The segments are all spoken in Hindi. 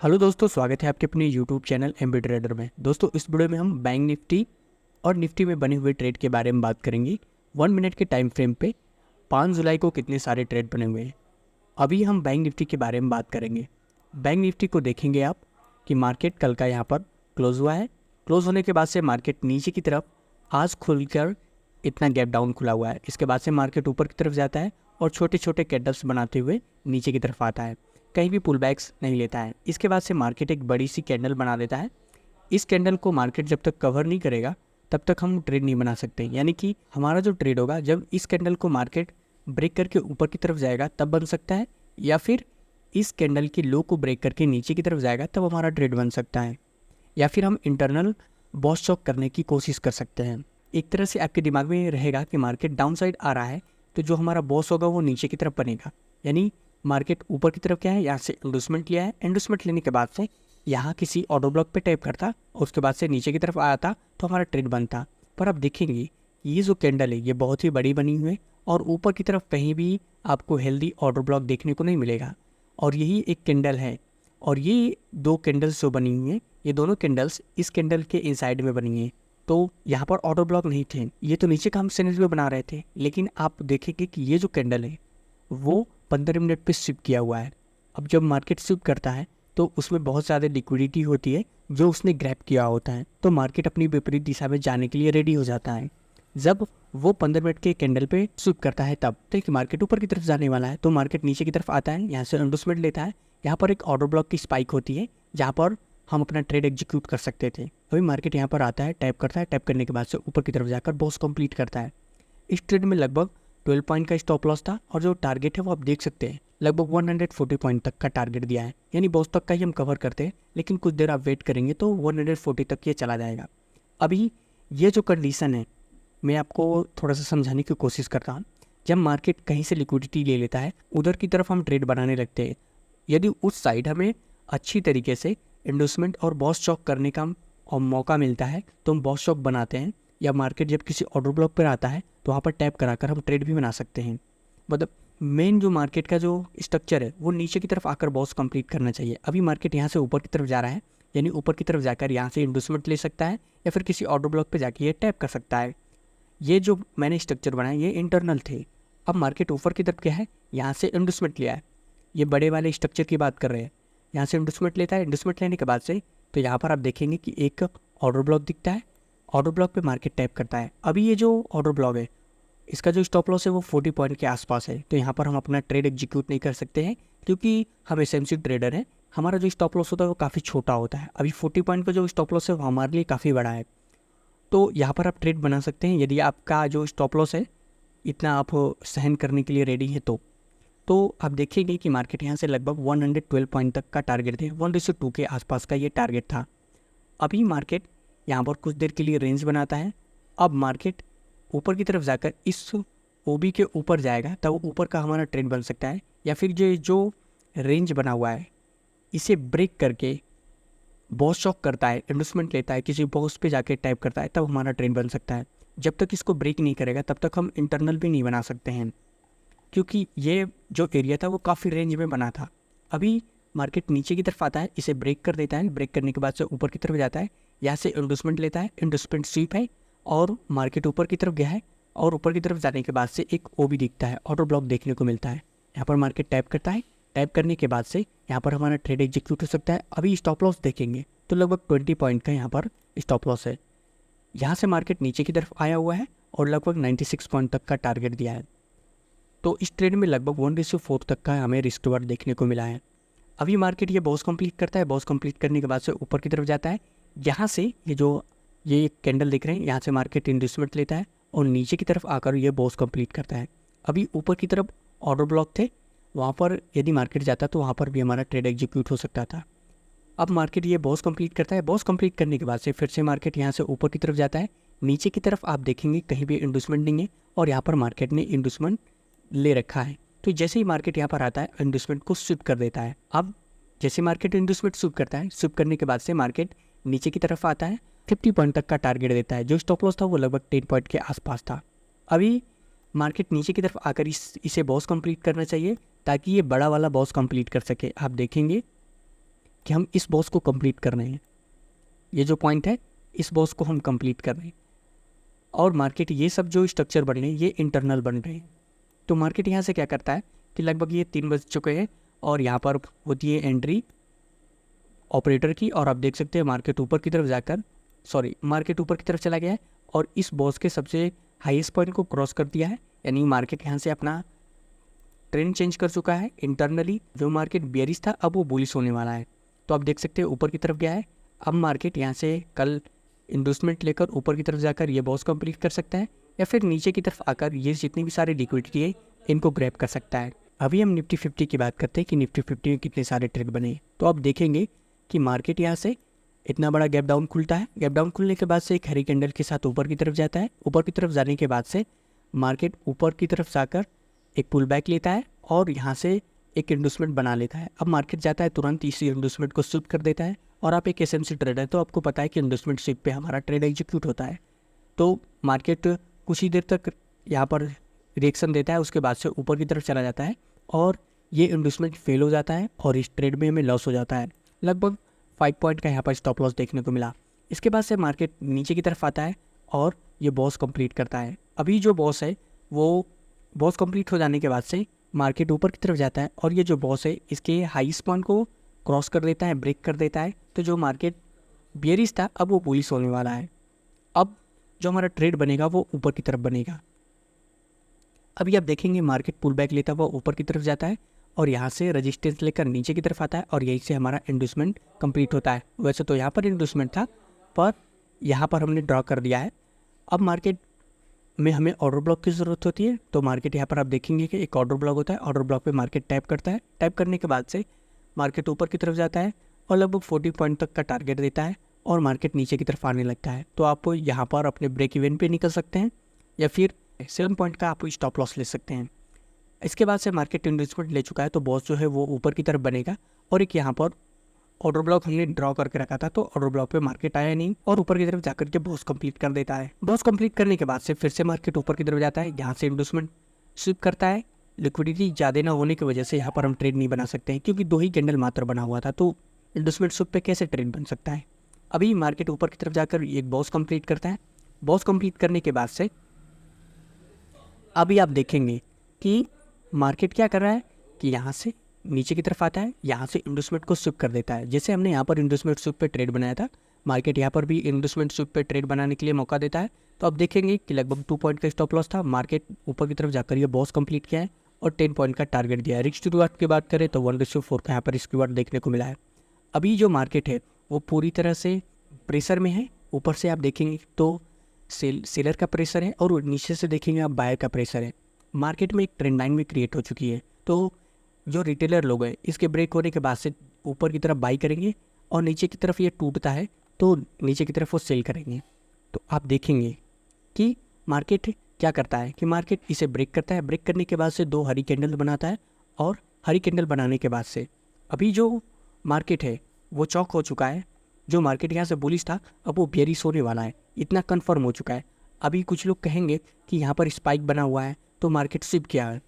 हेलो दोस्तों, स्वागत है आपके अपने यूट्यूब चैनल एमबी ट्रेडर में। दोस्तों, इस वीडियो में हम बैंक निफ्टी और निफ्टी में बने हुए ट्रेड के बारे में बात करेंगे। 1 मिनट के टाइम फ्रेम पे 5 जुलाई को कितने सारे ट्रेड बने हुए हैं। अभी हम बैंक निफ्टी के बारे में बात करेंगे। बैंक निफ्टी को देखेंगे आप कि मार्केट कल का यहाँ पर क्लोज हुआ है। क्लोज होने के बाद से मार्केट नीचे की तरफ आज खुलकर इतना गैप डाउन खुला हुआ है। इसके बाद से मार्केट ऊपर की तरफ जाता है और छोटे छोटे कैंडल्स बनाते हुए नीचे की तरफ आता है, कहीं भी पुल बैक्स नहीं लेता है। इसके बाद से मार्केट एक बड़ी सी कैंडल बना देता है। इस कैंडल को मार्केट जब तक कवर नहीं करेगा तब तक हम ट्रेड नहीं बना सकते। यानी कि हमारा जो ट्रेड होगा जब इस कैंडल को मार्केट ब्रेक करके ऊपर की तरफ जाएगा तब बन सकता है, या फिर इस कैंडल की लो को ब्रेक करके नीचे की तरफ जाएगा तब हमारा ट्रेड बन सकता है, या फिर हम इंटरनल बॉस चौक करने की कोशिश कर सकते हैं। एक तरह से आपके दिमाग में ये रहेगा कि मार्केट डाउन साइड आ रहा है तो जो हमारा बॉस होगा वो नीचे की तरफ बनेगा। यानी मार्केट ऊपर की तरफ क्या है, यहाँ से इंडोसमेंट लिया है। इंडोसमेंट लेने के बाद से यहाँ किसी ऑर्डर ब्लॉक पे टैप करता और उसके बाद से नीचे की तरफ आया था तो हमारा ट्रेड बनता। पर आप देखेंगे कि ये जो कैंडल है ये बहुत ही बड़ी बनी हुई है और ऊपर की तरफ कहीं भी आपको हेल्दी ऑर्डर ब्लॉक देखने को नहीं मिलेगा। और यही एक कैंडल है, और ये दो कैंडल्स जो बनी हुई हैं ये दोनों कैंडल्स इस कैंडल के इनसाइड में बनी हैं। तो यहाँ पर ऑर्डर ब्लॉक नहीं थे, ये तो नीचे का हम सिनेरियो बना रहे थे। लेकिन आप देखेंगे कि ये जो कैंडल है वो 15 मिनट पे स्विप किया हुआ है। अब जब मार्केट स्विप करता है तो उसमें बहुत ज़्यादा लिक्विडिटी होती है जो उसने ग्रैब किया होता है, तो मार्केट अपनी विपरीत दिशा में जाने के लिए रेडी हो जाता है। जब वो 15 मिनट के कैंडल पे स्विप करता है तब देखिए मार्केट ऊपर की तरफ जाने वाला है तो मार्केट नीचे की तरफ आता है, यहाँ से इंडोसमेंट लेता है। यहाँ पर एक ऑर्डर ब्लॉक की स्पाइक होती है जहाँ पर हम अपना ट्रेड एग्जीक्यूट कर सकते थे। अभी मार्केट यहाँ पर आता है, टैप करता है, टैप करने के बाद से ऊपर की तरफ जाकर बॉस कंप्लीट करता है। इस ट्रेड में लगभग 12 पॉइंट का स्टॉप लॉस था और जो टारगेट है वो आप देख सकते हैं लगभग 140 पॉइंट तक का टारगेट दिया है। यानी बॉस तक का ही हम कवर करते हैं, लेकिन कुछ देर आप वेट करेंगे तो 140 तक ये चला जाएगा। अभी ये जो कंडीशन है मैं आपको थोड़ा सा समझाने की कोशिश करता हूँ। जब मार्केट कहीं से लिक्विडिटी ले लेता है उधर की तरफ हम ट्रेड बनाने लगते हैं। यदि उस साइड हमें अच्छी तरीके से इंडोसमेंट और बॉस चौक करने का और मौका मिलता है तो हम बॉस चौक बनाते हैं, या मार्केट जब किसी ऑर्डर ब्लॉक पर आता है तो वहाँ पर टैप कराकर हम ट्रेड भी बना सकते हैं। मतलब मेन जो मार्केट का जो स्ट्रक्चर है वो नीचे की तरफ आकर बॉस कंप्लीट करना चाहिए। अभी मार्केट यहाँ से ऊपर की तरफ जा रहा है, यानी ऊपर की तरफ जाकर यहाँ से इंडोसमेंट ले सकता है या फिर किसी ऑर्डर ब्लॉक पे जाके ये टैप कर सकता है। ये जो मैंने स्ट्रक्चर बनाया ये इंटरनल थे। अब मार्केट ऊपर की तरफ क्या है, यहाँ से इंडोसमेंट लिया है। ये बड़े वाले स्ट्रक्चर की बात कर रहे हैं। यहाँ से इंडोसमेंट लेता है, इंडोसमेंट लेने के बाद से तो यहाँ पर आप देखेंगे कि एक ऑर्डर ब्लॉक दिखता है। ऑर्डर ब्लॉक पे मार्केट टैप करता है। अभी ये जो ऑर्डर ब्लॉक है इसका जो स्टॉप लॉस है वो 40 पॉइंट के आसपास है, तो यहाँ पर हम अपना ट्रेड एग्जीक्यूट नहीं कर सकते हैं क्योंकि हम एसएमसी ट्रेडर हैं। हमारा जो स्टॉप लॉस होता है वो काफ़ी छोटा होता है। अभी 40 पॉइंट का जो स्टॉप लॉस है वो हमारे लिए काफ़ी बड़ा है, तो यहाँ पर आप ट्रेड बना सकते हैं यदि आपका जो स्टॉप लॉस है इतना आप सहन करने के लिए रेडी है तो आप देखेंगे कि मार्केट यहाँ से लगभग 112 पॉइंट तक का टारगेट थे। 1:2 के आसपास का ये टारगेट था। अभी मार्केट यहाँ पर कुछ देर के लिए रेंज बनाता है। अब मार्केट ऊपर की तरफ जाकर इस ओबी के ऊपर जाएगा तब ऊपर का हमारा ट्रेंड बन सकता है, या फिर जो रेंज बना हुआ है इसे ब्रेक करके बॉस शॉक करता है, इन्वेस्टमेंट लेता है, किसी बॉस पे जाके टाइप करता है तब हमारा ट्रेंड बन सकता है। जब तक इसको ब्रेक नहीं करेगा तब तक हम इंटरनल भी नहीं बना सकते हैं, क्योंकि ये जो एरिया था वो काफ़ी रेंज में बना था। अभी मार्केट नीचे की तरफ आता है, इसे ब्रेक कर देता है, ब्रेक करने के बाद से ऊपर की तरफ जाता है, यहाँ से इंडोसमेंट लेता है, इंडोसमेंट स्वीप है और मार्केट ऊपर की तरफ गया है। और ऊपर की तरफ जाने के बाद से एक ओबी दिखता है, ऑर्डर ब्लॉक देखने को मिलता है। यहाँ पर मार्केट टैप करता है, टैप करने के बाद से यहाँ पर हमारा ट्रेड एग्जीक्यूट हो सकता है। अभी स्टॉप लॉस देखेंगे तो लगभग 20 पॉइंट का यहाँ पर स्टॉप लॉस है। यहाँ से मार्केट नीचे की तरफ आया हुआ है और लगभग 96 पॉइंट तक का टारगेट दिया है। तो इस ट्रेड में लगभग 1:4 तक का हमें रिस्क टू वर्ड देखने को मिला है। अभी मार्केट ये बॉस कंप्लीट करता है, बॉस कंप्लीट करने के बाद से ऊपर की तरफ जाता है। यहाँ से ये कैंडल दिख रहे हैं, यहाँ से मार्केट इन्वेस्टमेंट लेता है और नीचे की तरफ आकर ये बॉस कंप्लीट करता है। अभी ऊपर की तरफ ऑर्डर ब्लॉक थे, वहाँ पर यदि मार्केट जाता तो वहाँ पर भी हमारा ट्रेड एग्जीक्यूट हो सकता था। अब मार्केट ये बॉस कंप्लीट करता है, बॉस कंप्लीट करने के बाद से फिर से मार्केट यहाँ से ऊपर की तरफ जाता है। नीचे की तरफ आप देखेंगे कहीं भी इंडोसमेंट नहीं है और यहाँ पर मार्केट ने इंडोसमेंट ले रखा है। तो जैसे ही मार्केट यहाँ पर आता है इंडोसमेंट को स्विप कर देता है। अब जैसे मार्केट इंडोसमेंट स्विप करता है, स्विप करने के बाद से मार्केट नीचे की तरफ आता है, 50 पॉइंट तक का टारगेट देता है। जो स्टॉप लॉस था वो लगभग 10 पॉइंट के आसपास था। अभी मार्केट नीचे की तरफ आकर इसे बॉस कंप्लीट करना चाहिए ताकि ये बड़ा वाला बॉस कंप्लीट कर सके। आप देखेंगे कि हम इस बॉस को कंप्लीट कर रहे हैं, ये जो पॉइंट है इस बॉस को हम कंप्लीट कर रहे हैं। और मार्केट ये सब जो स्ट्रक्चर बन रहे हैं ये इंटरनल बन रहे हैं। तो मार्केट यहाँ से क्या करता है कि लगभग ये 3 बज चुके हैं और यहाँ पर होती है एंट्री ऑपरेटर की, और आप देख सकते हैं मार्केट ऊपर की तरफ जाकर मार्केट ऊपर की तरफ चला गया है और इस बॉस के सबसे हाईएस्ट पॉइंट को क्रॉस कर दिया है। यानी मार्केट यहाँ से अपना ट्रेंड चेंज कर चुका है इंटरनली। जो मार्केट बेयरिश था अब वो बुलिश होने वाला है। तो आप देख सकते हैं ऊपर की तरफ गया है। अब मार्केट यहाँ से कल इन्वेस्टमेंट लेकर ऊपर की तरफ जाकर ये बॉस कंप्लीट कर सकता है, या फिर नीचे की तरफ आकर ये जितनी भी सारी लिक्विडिटी है इनको ग्रैब कर सकता है। अभी हम निफ्टी 50 की बात करते हैं कि निफ्टी 50 में कितने सारे ट्रेड बने। तो आप देखेंगे कि मार्केट यहाँ से इतना बड़ा गैप डाउन खुलता है। गैप डाउन खुलने के बाद से एक हरी कैंडल के साथ ऊपर की तरफ जाता है। ऊपर की तरफ जाने के बाद से मार्केट ऊपर की तरफ जाकर एक पुल बैक लेता है और यहाँ से एक इंडोसमेंट बना लेता है। अब मार्केट जाता है तुरंत इसी इंडोसमेंट को स्विप कर देता है। और आप एक एसएमसी ट्रेडर है तो आपको पता है कि इंडोसमेंट स्विप पे हमारा ट्रेड एग्जीक्यूट होता है। तो मार्केट कुछ ही देर तक यहाँ पर रिएक्शन देता है, उसके बाद से ऊपर की तरफ चला जाता है और ये इंडोसमेंट फेल हो जाता है और इस ट्रेड में हमें लॉस हो जाता है। लगभग 5 पॉइंट का यहाँ पर स्टॉप लॉस देखने को मिला। इसके बाद से मार्केट नीचे की तरफ आता है और ये बॉस कंप्लीट करता है। अभी जो बॉस है वो बॉस कंप्लीट हो जाने के बाद से मार्केट ऊपर की तरफ जाता है और ये जो बॉस है इसके हाईएस्ट पॉइंट को क्रॉस कर देता है, ब्रेक कर देता है। तो जो मार्केट बेयरिश था अब वो बुलिश होने वाला है। अब जो हमारा ट्रेड बनेगा वो ऊपर की तरफ बनेगा। अभी आप देखेंगे मार्केट पुल बैक लेता हुआ ऊपर की तरफ जाता है और यहाँ से रेजिस्टेंस लेकर नीचे की तरफ आता है और यहीं से हमारा इंडोसमेंट कंप्लीट होता है। वैसे तो यहाँ पर इंडोसमेंट था पर यहाँ पर हमने ड्रॉ कर दिया है। अब मार्केट में हमें ऑर्डर ब्लॉक की ज़रूरत होती है। तो मार्केट यहाँ पर आप देखेंगे कि एक ऑर्डर ब्लॉक होता है। ऑर्डर ब्लॉक पे मार्केट टैप करता है। टैप करने के बाद से मार्केट ऊपर की तरफ जाता है और लगभग 40 पॉइंट तक का टारगेट देता है और मार्केट नीचे की तरफ आने लगता है। तो आप यहाँ पर अपने ब्रेक इवन पे निकल सकते हैं या फिर 7 पॉइंट का आप स्टॉप लॉस ले सकते हैं। इसके बाद से मार्केट इन्वेस्टमेंट ले चुका है तो बॉस जो है वो ऊपर की तरफ बनेगा और एक यहाँ पर ऑर्डर ब्लॉक हमने ड्रॉ करके रखा था तो ऑर्डर ब्लॉक पे मार्केट आया नहीं और ऊपर की तरफ जाकर के बॉस कंप्लीट कर देता है। बॉस कंप्लीट करने के बाद से फिर से मार्केट ऊपर की तरफ जाता है, यहाँ से इन्वेस्टमेंट स्विप करता है। लिक्विडिटी ज़्यादा ना होने की वजह से यहाँ पर हम ट्रेड नहीं बना सकते हैं क्योंकि 2 ही कैंडल मात्र बना हुआ था, तो इन्वेस्टमेंट स्विप पे कैसे ट्रेड बन सकता है। अभी मार्केट ऊपर की तरफ जाकर एक बॉस कंप्लीट करता है। बॉस कंप्लीट करने के बाद से अभी आप देखेंगे कि मार्केट क्या कर रहा है कि यहाँ से नीचे की तरफ आता है, यहाँ से इन्वेस्टमेंट को स्विप कर देता है। जैसे हमने यहाँ पर इन्वेस्टमेंट स्विप पे ट्रेड बनाया था, मार्केट यहाँ पर भी इन्वेस्टमेंट स्विप पे ट्रेड बनाने के लिए मौका देता है। तो अब देखेंगे कि लगभग 2 पॉइंट का स्टॉप लॉस था। मार्केट ऊपर की तरफ जाकर ये बॉस कंप्लीट किया है और 10 पॉइंट का टारगेट दिया है। रिस्क टू रिवार्ड की बात करें तो 1:4 का यहाँ पर रिस्क रिवार्ड देखने को मिला है। अभी जो मार्केट है वो पूरी तरह से प्रेशर में है। ऊपर से आप देखेंगे तो सेलर का प्रेशर है और नीचे से देखेंगे आप बायर का प्रेशर है। मार्केट में एक ट्रेंड लाइन भी क्रिएट हो चुकी है। तो जो रिटेलर लोग हैं इसके ब्रेक होने के बाद से ऊपर की तरफ बाई करेंगे और नीचे की तरफ ये टूटता है तो नीचे की तरफ वो सेल करेंगे। तो आप देखेंगे कि मार्केट क्या करता है कि मार्केट इसे ब्रेक करता है। ब्रेक करने के बाद से 2 हरी कैंडल बनाता है और हरी कैंडल बनाने के बाद से अभी जो मार्केट है वो चौक हो चुका है। जो मार्केट यहाँ से बुलिश था अब वो बेयरिश होने वाला है, इतना कन्फर्म हो चुका है। अभी कुछ लोग कहेंगे कि यहाँ पर स्पाइक बना हुआ है तो मार्केट स्विप किया है।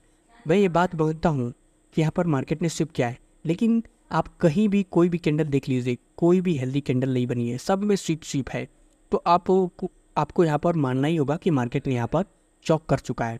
मैं ये बात मानता हूँ कि यहाँ पर मार्केट ने स्विप किया है, लेकिन आप कहीं भी कोई भी कैंडल देख लीजिए, कोई भी हेल्दी कैंडल नहीं बनी है, सब में स्विप है। तो आपको यहाँ पर मानना ही होगा कि मार्केट ने यहाँ पर चौक कर चुका है।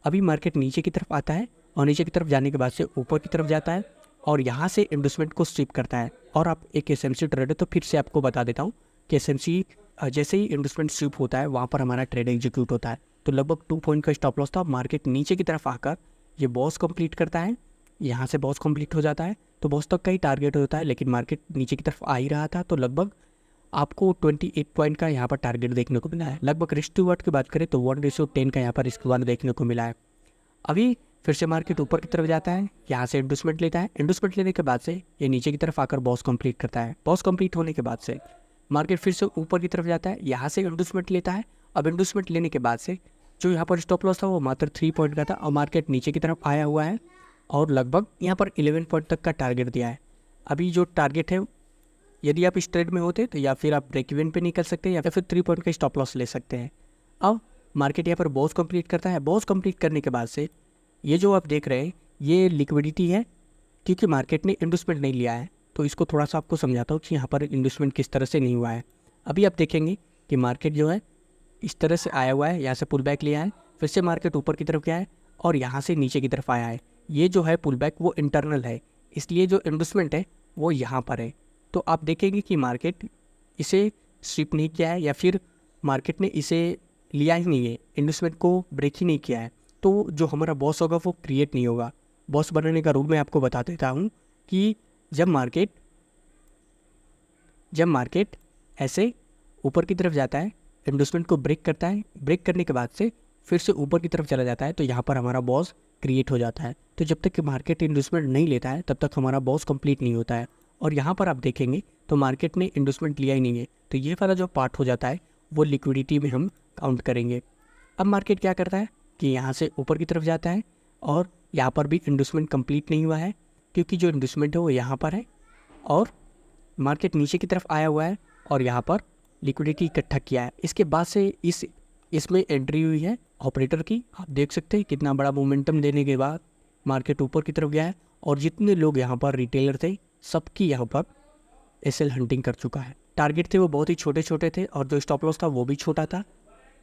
अभी मार्केट नीचे की तरफ आता है और नीचे की तरफ जाने के बाद से ऊपर की तरफ जाता है और यहाँ से इन्वेस्टमेंट को स्विप करता है। और आप एक एसएमसी ट्रेडर तो फिर से आपको बता देता हूँ कि एसएमसी जैसे ही इन्वेस्टमेंट स्विप होता है वहाँ पर हमारा ट्रेड एग्जीक्यूट होता है। तो लगभग 2 पॉइंट का स्टॉप लॉस था। मार्केट नीचे की तरफ आकर ये बॉस कंप्लीट करता है, यहाँ से बॉस कंप्लीट हो जाता है तो बॉस तक का ही टारगेट होता है, लेकिन मार्केट नीचे की तरफ आ ही रहा था तो लगभग आपको 28 पॉइंट का यहाँ पर टारगेट देखने को मिला है। लगभग रिस्क टू रिवार्ड की बात करें तो 1:10 का यहाँ पर रिस्क रिवार्ड देखने को मिला है। अभी फिर से मार्केट ऊपर की तरफ जाता है, यहाँ से इन्वेस्टमेंट लेता है। इन्वेस्टमेंट लेने के बाद से ये नीचे की तरफ आकर बॉस कंप्लीट करता है। बॉस कंप्लीट होने के बाद से मार्केट फिर से ऊपर की तरफ जाता है, यहाँ से इन्वेस्टमेंट लेता है। अब इन्वेस्टमेंट लेने के बाद से जो यहाँ पर स्टॉप लॉस था वो मात्र 3 पॉइंट का था और मार्केट नीचे की तरफ आया हुआ है और लगभग यहाँ पर 11 पॉइंट तक का टारगेट दिया है। अभी जो टारगेट है यदि आप इस ट्रेड में होते तो या फिर आप ब्रेक इवन पे निकल सकते हैं या फिर 3 पॉइंट का स्टॉप लॉस ले सकते हैं। अब मार्केट यहाँ पर बॉस कंप्लीट करता है। बॉस कंप्लीट करने के बाद से ये जो आप देख रहे हैं ये लिक्विडिटी है क्योंकि मार्केट ने इन्वेस्टमेंट नहीं लिया है। तो इसको थोड़ा सा आपको समझाता हूँ कि यहाँ पर इन्वेस्टमेंट किस तरह से नहीं हुआ है। अभी आप देखेंगे कि मार्केट जो है इस तरह से आया हुआ है, यहाँ से पुल बैक लिया है, फिर से मार्केट ऊपर की तरफ गया है और यहाँ से नीचे की तरफ आया है। ये जो है पुल बैक वो इंटरनल है, इसलिए जो इन्वेस्टमेंट है वो यहाँ पर है। तो आप देखेंगे कि मार्केट इसे स्ट्रिप नहीं किया है या फिर मार्केट ने इसे लिया ही नहीं है, इन्वेस्टमेंट को ब्रेक ही नहीं किया है, तो जो हमारा बॉस होगा वो क्रिएट नहीं होगा। बॉस बनाने का रूल मैं आपको बता देता हूँ कि जब मार्केट ऐसे ऊपर की तरफ जाता है, इन्वेस्टमेंट को ब्रेक करता है, ब्रेक करने के बाद से फिर से ऊपर की तरफ चला जाता है, तो यहाँ पर हमारा बॉस क्रिएट हो जाता है। तो जब तक कि मार्केट इन्वेस्टमेंट नहीं लेता है तब तक हमारा बॉस कंप्लीट नहीं होता है। और यहाँ पर आप देखेंगे तो मार्केट ने इन्वेस्टमेंट लिया ही नहीं है, तो ये वाला जो पार्ट हो जाता है वो लिक्विडिटी में हम काउंट करेंगे। अब मार्केट क्या करता है कि यहाँ से ऊपर की तरफ जाता है और यहाँ पर भी इन्वेस्टमेंट कंप्लीट नहीं हुआ है, क्योंकि जो इन्वेस्टमेंट है वो यहाँ पर है और मार्केट नीचे की तरफ आया हुआ है और यहाँ पर लिक्विडिटी इकट्ठा किया है। इसके बाद से इसमें एंट्री हुई है ऑपरेटर की। आप देख सकते हैं कितना बड़ा मोमेंटम देने के बाद मार्केट ऊपर की तरफ गया है और जितने लोग यहाँ पर रिटेलर थे सबकी यहाँ पर एसएल हंटिंग कर चुका है। टारगेट थे वो बहुत ही छोटे छोटे थे और जो स्टॉप लॉस था वो भी छोटा था।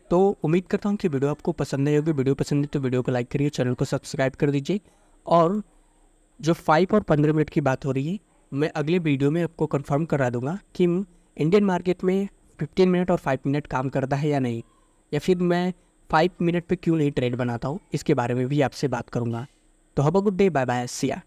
तो उम्मीद करता हूँ कि वीडियो आपको पसंद आई होगी। वीडियो पसंद है तो वीडियो को लाइक करिए, चैनल को सब्सक्राइब कर दीजिए। और जो 5 और 15 मिनट की बात हो रही है, मैं अगले वीडियो में आपको कंफर्म करा दूंगा कि इंडियन मार्केट में 15 मिनट और 5 मिनट काम करता है या नहीं, या फिर मैं 5 मिनट पे क्यों नहीं ट्रेड बनाता हूँ, इसके बारे में भी आपसे बात करूँगा। तो have a good day, bye bye, see या।